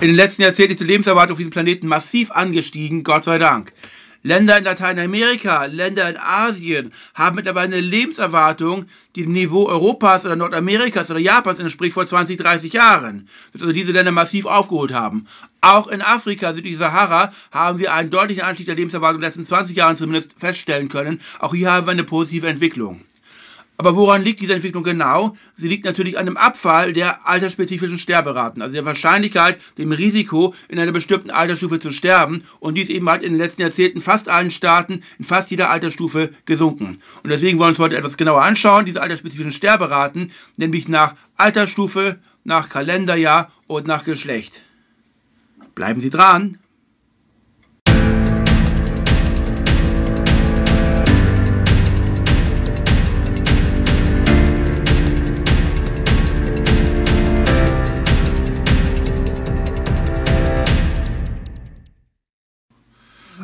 In den letzten Jahrzehnten ist die Lebenserwartung auf diesem Planeten massiv angestiegen, Gott sei Dank. Länder in Lateinamerika, Länder in Asien haben mittlerweile eine Lebenserwartung, die dem Niveau Europas oder Nordamerikas oder Japans entspricht vor 20, 30 Jahren. Dass also diese Länder massiv aufgeholt haben. Auch in Afrika, südlich Sahara, haben wir einen deutlichen Anstieg der Lebenserwartung in den letzten 20 Jahren zumindest feststellen können. Auch hier haben wir eine positive Entwicklung. Aber woran liegt diese Entwicklung genau? Sie liegt natürlich an dem Abfall der altersspezifischen Sterberaten, also der Wahrscheinlichkeit, dem Risiko, in einer bestimmten Altersstufe zu sterben. Und dies eben halt in den letzten Jahrzehnten fast allen Staaten, in fast jeder Altersstufe gesunken. Und deswegen wollen wir uns heute etwas genauer anschauen, diese altersspezifischen Sterberaten, nämlich nach Altersstufe, nach Kalenderjahr und nach Geschlecht. Bleiben Sie dran!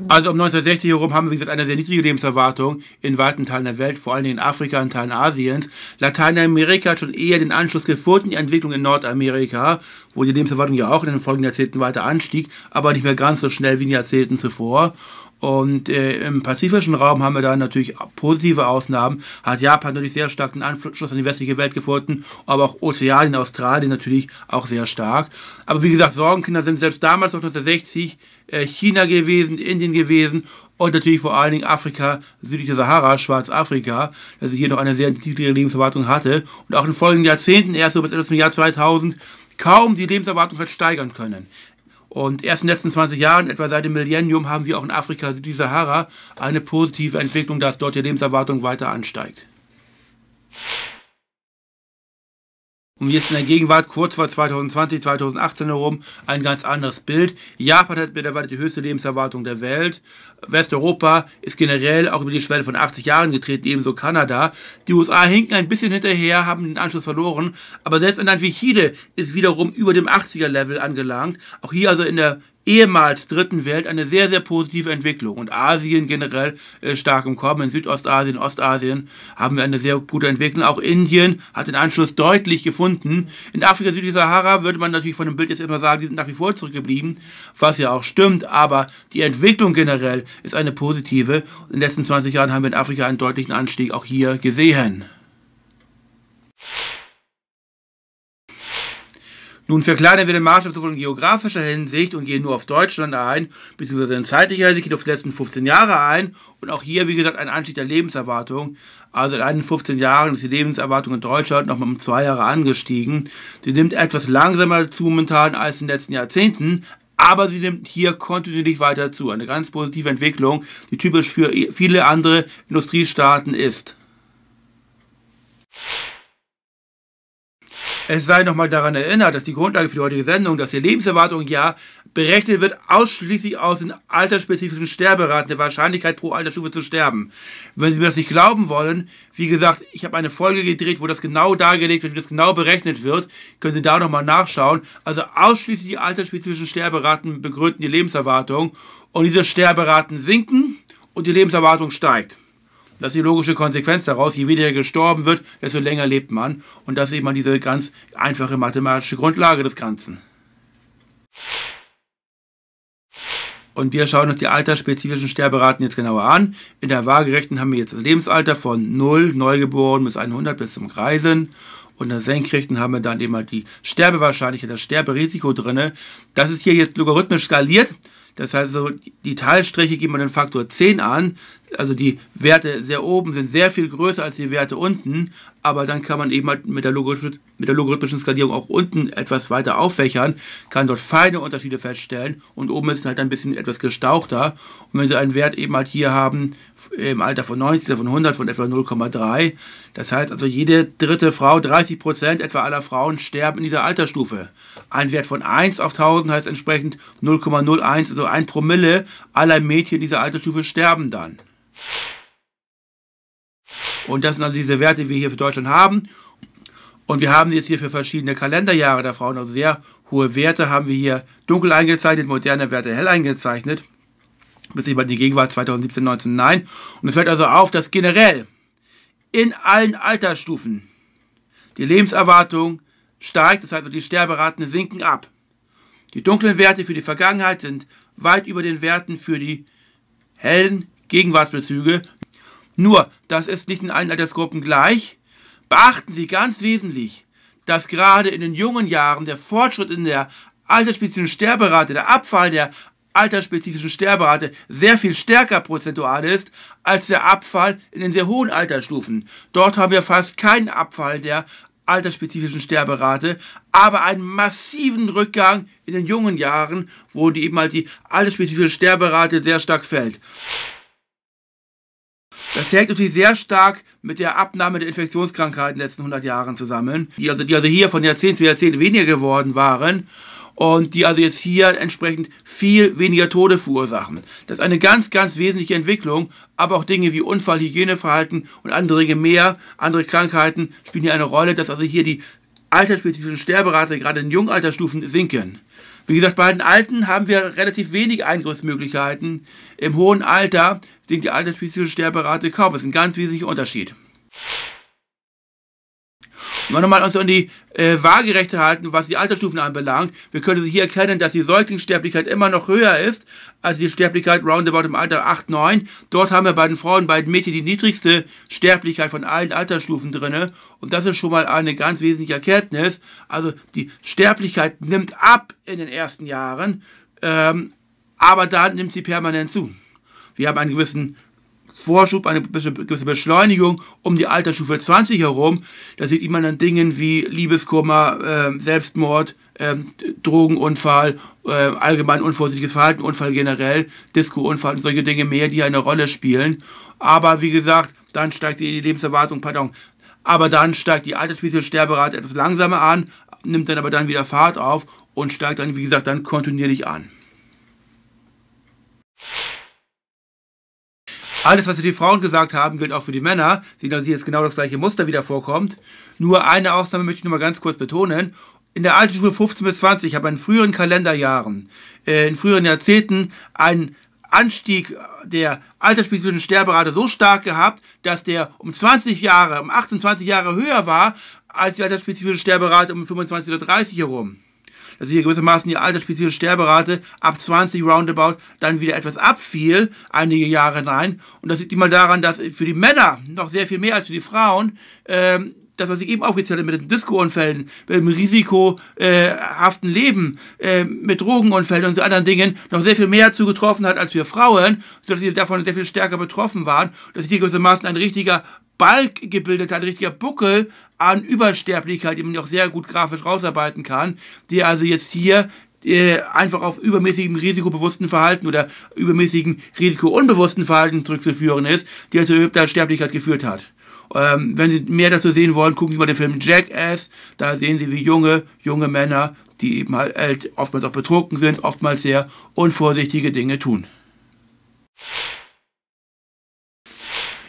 Also um 1960 herum haben wir, wie gesagt, eine sehr niedrige Lebenserwartung in weiten Teilen der Welt, vor allem in Afrika und Teilen Asiens. Lateinamerika hat schon eher den Anschluss gefunden, die Entwicklung in Nordamerika, wo die Lebenserwartung ja auch in den folgenden Jahrzehnten weiter anstieg, aber nicht mehr ganz so schnell wie in den Jahrzehnten zuvor. Und im pazifischen Raum haben wir da natürlich positive Ausnahmen. Hat Japan natürlich sehr stark den Anschluss an die westliche Welt gefunden, aber auch Ozeanien, Australien natürlich auch sehr stark. Aber wie gesagt, Sorgenkinder sind selbst damals noch 1960 China gewesen, Indien gewesen und natürlich vor allen Dingen Afrika, südliche Sahara, Schwarzafrika, das hier noch eine sehr niedrige Lebenserwartung hatte und auch in den folgenden Jahrzehnten, erst so bis etwa zum Jahr 2000, kaum die Lebenserwartung hat steigern können. Und erst in den letzten 20 Jahren, etwa seit dem Millennium, haben wir auch in Afrika, südliche Sahara, eine positive Entwicklung, dass dort die Lebenserwartung weiter ansteigt. Und jetzt in der Gegenwart, kurz vor 2020, 2018 herum, ein ganz anderes Bild. Japan hat mittlerweile die höchste Lebenserwartung der Welt. Westeuropa ist generell auch über die Schwelle von 80 Jahren getreten, ebenso Kanada. Die USA hinken ein bisschen hinterher, haben den Anschluss verloren. Aber selbst ein Land wie Chile ist wiederum über dem 80er-Level angelangt. Auch hier also in der ehemals dritten Welt eine sehr, sehr positive Entwicklung. Und Asien generell stark im Kommen. In Südostasien, Ostasien haben wir eine sehr gute Entwicklung. Auch Indien hat den Anschluss deutlich gefunden. In Afrika, südliche Sahara würde man natürlich von dem Bild jetzt immer sagen, die sind nach wie vor zurückgeblieben, was ja auch stimmt. Aber die Entwicklung generell ist eine positive. In den letzten 20 Jahren haben wir in Afrika einen deutlichen Anstieg auch hier gesehen. Nun verkleinern wir den Maßstab sowohl in geografischer Hinsicht und gehen nur auf Deutschland ein, beziehungsweise in zeitlicher Hinsicht auf die letzten 15 Jahre ein. Und auch hier, wie gesagt, ein Anstieg der Lebenserwartung. Also in den 15 Jahren ist die Lebenserwartung in Deutschland nochmal um 2 Jahre angestiegen. Sie nimmt etwas langsamer zu momentan als in den letzten Jahrzehnten, aber sie nimmt hier kontinuierlich weiter zu. Eine ganz positive Entwicklung, die typisch für viele andere Industriestaaten ist. Es sei nochmal daran erinnert, dass die Grundlage für die heutige Sendung, dass die Lebenserwartung ja berechnet wird, ausschließlich aus den altersspezifischen Sterberaten, der Wahrscheinlichkeit pro Altersstufe zu sterben. Wenn Sie mir das nicht glauben wollen, wie gesagt, ich habe eine Folge gedreht, wo das genau dargelegt wird, wie das genau berechnet wird, können Sie da nochmal nachschauen. Also ausschließlich die altersspezifischen Sterberaten begründen die Lebenserwartung und diese Sterberaten sinken und die Lebenserwartung steigt. Das ist die logische Konsequenz daraus. Je weniger gestorben wird, desto länger lebt man. Und das ist eben diese ganz einfache mathematische Grundlage des Ganzen. Und wir schauen uns die altersspezifischen Sterberaten jetzt genauer an. In der Waagerechten haben wir jetzt das Lebensalter von 0, Neugeboren, bis 100, bis zum Kreisen. Und in der Senkrechten haben wir dann eben halt die Sterbewahrscheinlichkeit, das Sterberisiko drin. Das ist hier jetzt logarithmisch skaliert. Das heißt, also, die Teilstriche geben wir den Faktor 10 an. Also die Werte sehr oben sind sehr viel größer als die Werte unten. Aber dann kann man eben halt mit der logarithmischen Skalierung auch unten etwas weiter auffächern, kann dort feine Unterschiede feststellen. Und oben ist es halt ein bisschen etwas gestauchter. Und wenn Sie einen Wert eben halt hier haben, im Alter von 90, von 100, von etwa 0,3. Das heißt also, jede dritte Frau, 30% etwa aller Frauen sterben in dieser Altersstufe. Ein Wert von 1 auf 1000 heißt entsprechend 0,01, also 1 Promille aller Mädchen dieser Altersstufe sterben dann. Und das sind also diese Werte, die wir hier für Deutschland haben. Und wir haben jetzt hier für verschiedene Kalenderjahre der Frauen, also sehr hohe Werte, haben wir hier dunkel eingezeichnet, moderne Werte hell eingezeichnet. Bis eben die Gegenwart 2017, 19, nein. Und es fällt also auf, dass generell in allen Altersstufen die Lebenserwartung steigt, das heißt, die Sterberaten sinken ab. Die dunklen Werte für die Vergangenheit sind weit über den Werten für die hellen Gegenwartsbezüge. Nur, das ist nicht in allen Altersgruppen gleich. Beachten Sie ganz wesentlich, dass gerade in den jungen Jahren der Fortschritt in der altersspezifischen Sterberate, der Abfall der altersspezifischen Sterberate sehr viel stärker prozentual ist als der Abfall in den sehr hohen Altersstufen. Dort haben wir fast keinen Abfall der altersspezifischen Sterberate, aber einen massiven Rückgang in den jungen Jahren, wo eben halt die altersspezifische Sterberate sehr stark fällt. Das hängt natürlich sehr stark mit der Abnahme der Infektionskrankheiten in den letzten 100 Jahren zusammen, die also hier von Jahrzehnt zu Jahrzehnt weniger geworden waren und die also jetzt hier entsprechend viel weniger Tode verursachen. Das ist eine ganz, ganz wesentliche Entwicklung, aber auch Dinge wie Unfall, Hygieneverhalten und andere Dinge mehr, andere Krankheiten spielen hier eine Rolle, dass also hier die altersspezifischen Sterberate gerade in jungen Altersstufen sinken. Wie gesagt, bei den Alten haben wir relativ wenig Eingriffsmöglichkeiten. Im hohen Alter sinkt die altersspezifische Sterberate kaum. Das ist ein ganz wesentlicher Unterschied. Wenn wir nochmal uns an die Waagerechte halten, was die Altersstufen anbelangt, wir können hier erkennen, dass die Säuglingssterblichkeit immer noch höher ist als die Sterblichkeit roundabout im Alter 8, 9. Dort haben wir bei den Frauen, bei den Mädchen die niedrigste Sterblichkeit von allen Altersstufen drin. Und das ist schon mal eine ganz wesentliche Erkenntnis. Also die Sterblichkeit nimmt ab in den ersten Jahren, aber dann nimmt sie permanent zu. Wir haben einen gewissen Vorschub, eine gewisse Beschleunigung um die Altersstufe 20 herum. Da sieht man an Dingen wie Liebeskummer, Selbstmord, Drogenunfall, allgemein unvorsichtiges Verhalten, Unfall generell, Disco-Unfall und solche Dinge mehr, die eine Rolle spielen. Aber wie gesagt, dann steigt die Lebenserwartung, aber dann steigt die altersspezifische Sterberate etwas langsamer an, nimmt dann aber dann wieder Fahrt auf und steigt dann, wie gesagt, dann kontinuierlich an. Alles, was die Frauen gesagt haben, gilt auch für die Männer. Sehen, dass hier jetzt genau das gleiche Muster wieder vorkommt. Nur eine Ausnahme möchte ich noch mal ganz kurz betonen. In der Altersstufe 15 bis 20 haben wir in früheren Kalenderjahren, in früheren Jahrzehnten einen Anstieg der altersspezifischen Sterberate so stark gehabt, dass der um 18, 20 Jahre höher war als die altersspezifische Sterberate um 25 oder 30 herum. Dass hier gewissermaßen die altersspezifische Sterberate ab 20 roundabout dann wieder etwas abfiel, einige Jahre hinein. Und das liegt immer daran, dass für die Männer noch sehr viel mehr als für die Frauen das, was ich eben aufgezählt habe, mit den Disco-Unfällen, mit dem risikohaften Leben, mit Drogenunfällen und so anderen Dingen, noch sehr viel mehr zugetroffen hat als für Frauen, sodass sie davon sehr viel stärker betroffen waren. Dass sich hier gewissermaßen ein richtiger Balk gebildet hat, ein richtiger Buckel an Übersterblichkeit, die man auch sehr gut grafisch rausarbeiten kann, die also jetzt hier einfach auf übermäßigem risikobewussten Verhalten oder übermäßigem risikounbewussten Verhalten zurückzuführen ist, die also zur Sterblichkeit geführt hat. Wenn Sie mehr dazu sehen wollen, gucken Sie mal den Film Jackass. Da sehen Sie, wie junge Männer, die eben halt oftmals auch betrunken sind, oftmals sehr unvorsichtige Dinge tun.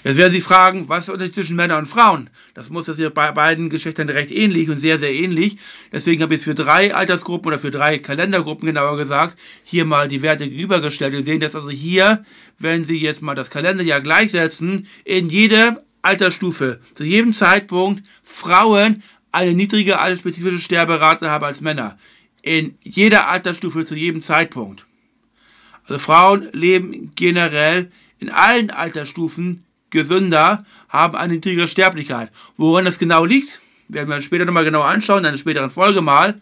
Jetzt werden Sie fragen, was ist der Unterschied zwischen Männern und Frauen? Das muss das ja bei beiden Geschlechtern recht ähnlich und sehr, sehr ähnlich. Deswegen habe ich es für 3 Altersgruppen oder für 3 Kalendergruppen genauer gesagt, hier mal die Werte gegenübergestellt. Wir sehen, dass also hier, wenn Sie jetzt mal das Kalenderjahr gleichsetzen, in jeder Altersstufe, zu jedem Zeitpunkt Frauen eine niedrige altersspezifische Sterberate haben als Männer. In jeder Altersstufe zu jedem Zeitpunkt. Also Frauen leben generell in allen Altersstufen gesünder, haben eine niedrigere Sterblichkeit. Woran das genau liegt, werden wir später nochmal genauer anschauen, in einer späteren Folge mal.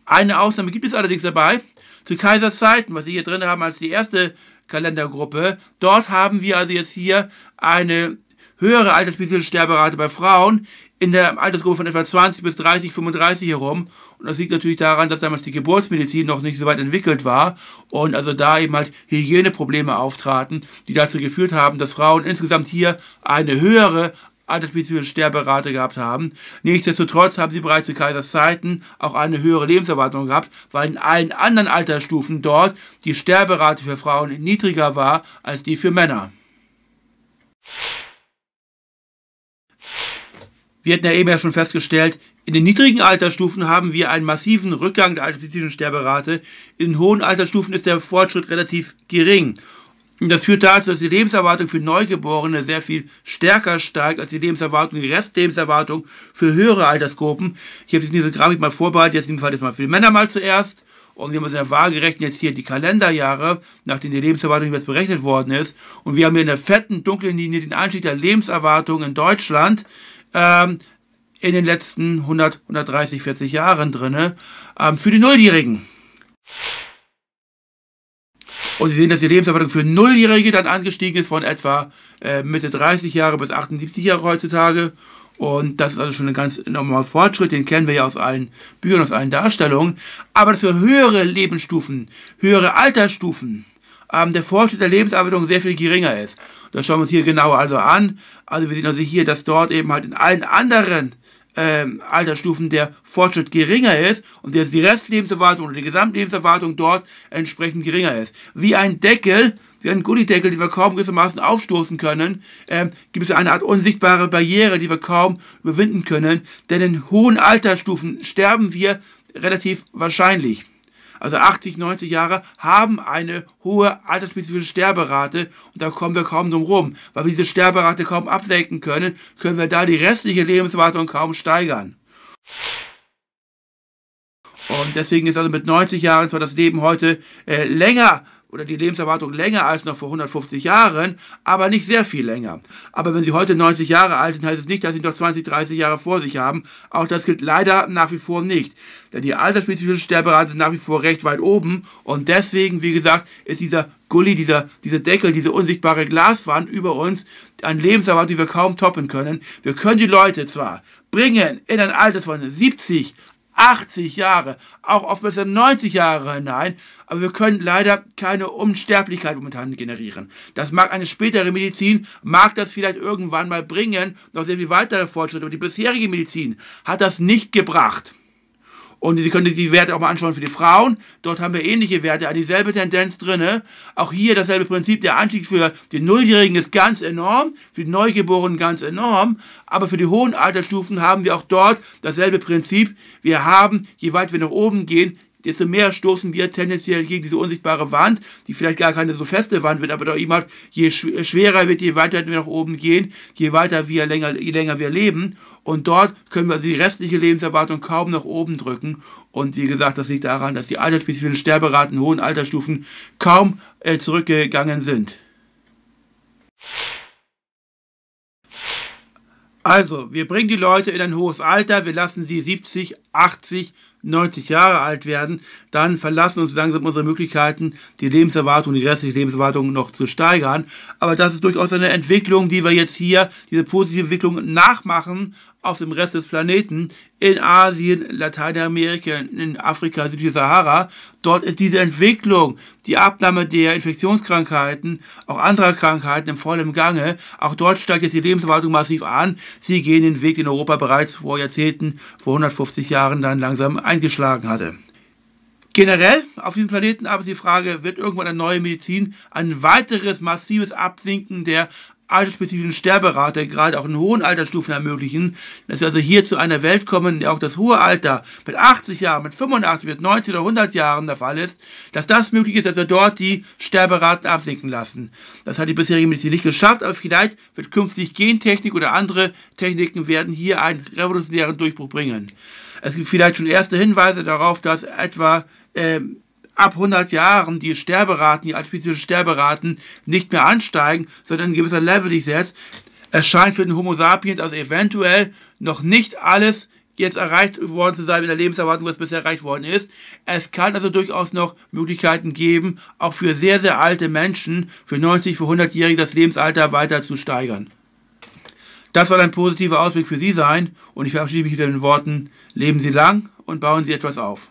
Eine Ausnahme gibt es allerdings dabei. Zu Kaisers Zeiten, was Sie hier drin haben als die erste Kalendergruppe, dort haben wir also jetzt hier eine höhere altersspezifische Sterberate bei Frauen in der Altersgruppe von etwa 20 bis 30, 35 herum. Und das liegt natürlich daran, dass damals die Geburtsmedizin noch nicht so weit entwickelt war und also da eben halt Hygieneprobleme auftraten, die dazu geführt haben, dass Frauen insgesamt hier eine höhere altersspezifische Sterberate gehabt haben. Nichtsdestotrotz haben sie bereits zu Kaisers Zeiten auch eine höhere Lebenserwartung gehabt, weil in allen anderen Altersstufen dort die Sterberate für Frauen niedriger war als die für Männer. Wir hatten ja eben ja schon festgestellt, in den niedrigen Altersstufen haben wir einen massiven Rückgang der altersspezifischen Sterberate. In den hohen Altersstufen ist der Fortschritt relativ gering. Und das führt dazu, dass die Lebenserwartung für Neugeborene sehr viel stärker steigt als die Lebenserwartung, die Restlebenserwartung für höhere Altersgruppen. Ich habe diese Grafik mal vorbereitet, jetzt jedenfalls mal für die Männer mal zuerst und wir haben uns in der Waage gerechnet jetzt hier die Kalenderjahre, nachdem die Lebenserwartung jetzt berechnet worden ist, und wir haben hier in der fetten, dunklen Linie den Anstieg der Lebenserwartung in Deutschland in den letzten 130, 40 Jahren drin, für die Nulljährigen. Und Sie sehen, dass die Lebenserwartung für Nulljährige dann angestiegen ist von etwa Mitte 30 Jahre bis 78 Jahre heutzutage. Und das ist also schon ein ganz enormer Fortschritt, den kennen wir ja aus allen Büchern, aus allen Darstellungen. Aber dass für höhere Lebensstufen, höhere Altersstufen, der Fortschritt der Lebenserwartung sehr viel geringer ist. Das schauen wir uns hier genauer also an. Also wir sehen also hier, dass dort eben halt in allen anderen Altersstufen der Fortschritt geringer ist und dass die Restlebenserwartung oder die Gesamtlebenserwartung dort entsprechend geringer ist. Wie ein Deckel, wie ein Gullideckel, den wir kaum gewissermaßen aufstoßen können, gibt es eine Art unsichtbare Barriere, die wir kaum überwinden können, denn in hohen Altersstufen sterben wir relativ wahrscheinlich. Also 80, 90 Jahre haben eine hohe altersspezifische Sterberate und da kommen wir kaum drum rum. Weil wir diese Sterberate kaum absenken können, können wir da die restliche Lebenserwartung kaum steigern. Und deswegen ist also mit 90 Jahren zwar das Leben heute länger oder die Lebenserwartung länger als noch vor 150 Jahren, aber nicht sehr viel länger. Aber wenn Sie heute 90 Jahre alt sind, heißt es nicht, dass Sie noch 20, 30 Jahre vor sich haben. Auch das gilt leider nach wie vor nicht. Denn die altersspezifische Sterberate sind nach wie vor recht weit oben und deswegen, wie gesagt, ist dieser Gully, dieser Deckel, diese unsichtbare Glaswand über uns eine Lebenserwartung, die wir kaum toppen können. Wir können die Leute zwar bringen in ein Alter von 70, 80 Jahre, auch oftmals 90 Jahre hinein, aber wir können leider keine Unsterblichkeit momentan generieren. Das mag eine spätere Medizin, mag das vielleicht irgendwann mal bringen, noch sehr viel weitere Fortschritte, aber die bisherige Medizin hat das nicht gebracht. Und Sie können sich die Werte auch mal anschauen für die Frauen. Dort haben wir ähnliche Werte, dieselbe Tendenz drin. Auch hier dasselbe Prinzip. Der Anstieg für die Nulljährigen ist ganz enorm, für die Neugeborenen ganz enorm. Aber für die hohen Altersstufen haben wir auch dort dasselbe Prinzip. Wir haben, je weiter wir nach oben gehen, desto mehr stoßen wir tendenziell gegen diese unsichtbare Wand, die vielleicht gar keine so feste Wand wird, aber doch eben halt, je schwerer wird, je weiter wir nach oben gehen, je länger wir leben. Und dort können wir die restliche Lebenserwartung kaum nach oben drücken. Und wie gesagt, das liegt daran, dass die altersspezifischen Sterberaten in hohen Altersstufen kaum zurückgegangen sind. Also, wir bringen die Leute in ein hohes Alter, wir lassen sie 70, 80, 90 Jahre alt werden, dann verlassen uns langsam unsere Möglichkeiten, die Lebenserwartung, die restliche Lebenserwartung noch zu steigern. Aber das ist durchaus eine Entwicklung, die wir jetzt hier, diese positive Entwicklung nachmachen auf dem Rest des Planeten, in Asien, Lateinamerika, in Afrika, südliche Sahara. Dort ist diese Entwicklung, die Abnahme der Infektionskrankheiten, auch anderer Krankheiten im vollen Gange. Auch dort steigt jetzt die Lebenserwartung massiv an. Sie gehen den Weg, den Europa bereits vor Jahrzehnten, vor 150 Jahren dann langsam eingeschlagen hatte. Generell auf diesem Planeten aber ist die Frage, wird irgendwann eine neue Medizin ein weiteres massives Absinken der altersspezifischen Sterberate, gerade auch in hohen Altersstufen ermöglichen, dass wir also hier zu einer Welt kommen, in der auch das hohe Alter mit 80 Jahren, mit 85, mit 90 oder 100 Jahren der Fall ist, dass das möglich ist, dass wir dort die Sterberaten absinken lassen. Das hat die bisherige Medizin nicht geschafft, aber vielleicht wird künftig Gentechnik oder andere Techniken werden hier einen revolutionären Durchbruch bringen. Es gibt vielleicht schon erste Hinweise darauf, dass etwa ab 100 Jahren die Sterberaten, die altspezifischen Sterberaten nicht mehr ansteigen, sondern ein gewisser Level sich setzt. Es scheint für den Homo sapiens also eventuell noch nicht alles jetzt erreicht worden zu sein in der Lebenserwartung, was bisher erreicht worden ist. Es kann also durchaus noch Möglichkeiten geben, auch für sehr, sehr alte Menschen, für 90, für 100-Jährige das Lebensalter weiter zu steigern. Das soll ein positiver Ausblick für Sie sein und ich verabschiede mich mit den Worten, leben Sie lang und bauen Sie etwas auf.